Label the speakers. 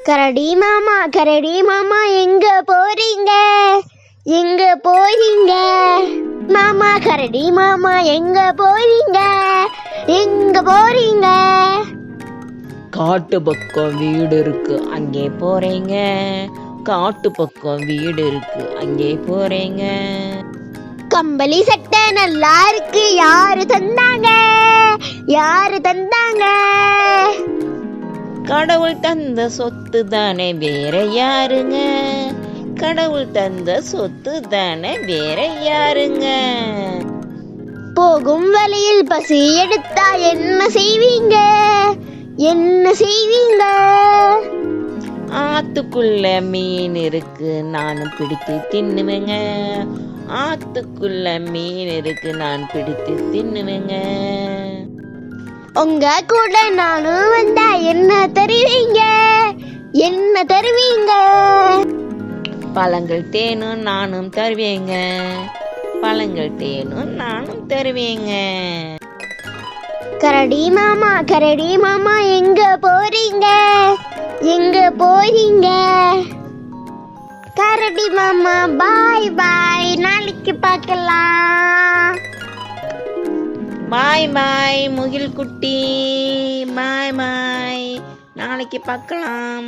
Speaker 1: கரடி மாமா எங்க போறீங்க? எங்க போறீங்க மாமா? கரடி மாமா எங்க போறீங்க? எங்க போறீங்க?
Speaker 2: காட்டு பக்கம் வீடு இருக்கு, அங்கே போறீங்க. காட்டு பக்கம் வீடு இருக்கு, அங்கே போறீங்க.
Speaker 1: கம்பளி சட்டை நல்லா இருக்கு, யாரு தந்தாங்க? யாரு தந்தாங்க?
Speaker 2: கடவுள் தந்த சொத்து தானே, வேற யாருங்க? கடவுள் தந்த சொத்து தானே, வேற யாருங்க?
Speaker 1: போகும் வழியில் பசி எடுத்தா என்ன செய்வீங்க? என்ன செய்வீங்க?
Speaker 2: ஆத்துக்குள்ள மீன் இருக்கு, நானும் பிடித்து தின்னுவேங்க. ஆத்துக்குள்ள மீன் இருக்கு, நான் பிடித்து தின்னுவேங்க.
Speaker 1: உங்க கூட நானும் வந்தா என்ன தருவீங்க? என்ன தருவீங்க?
Speaker 2: பழங்கள் தேனும் நானும் தருவேங்க. பழங்கள் தேனும் நானும் தருவேங்க.
Speaker 1: கரடி மாமா எங்க போறீங்க? எங்க போறீங்க? கரடி மாமா பாய் பாய், நாளைக்கு பார்க்கலாம்.
Speaker 2: பாய் பாய் முகில் குட்டி, பாய் பாய், நாளைக்கு பார்க்கலாம்.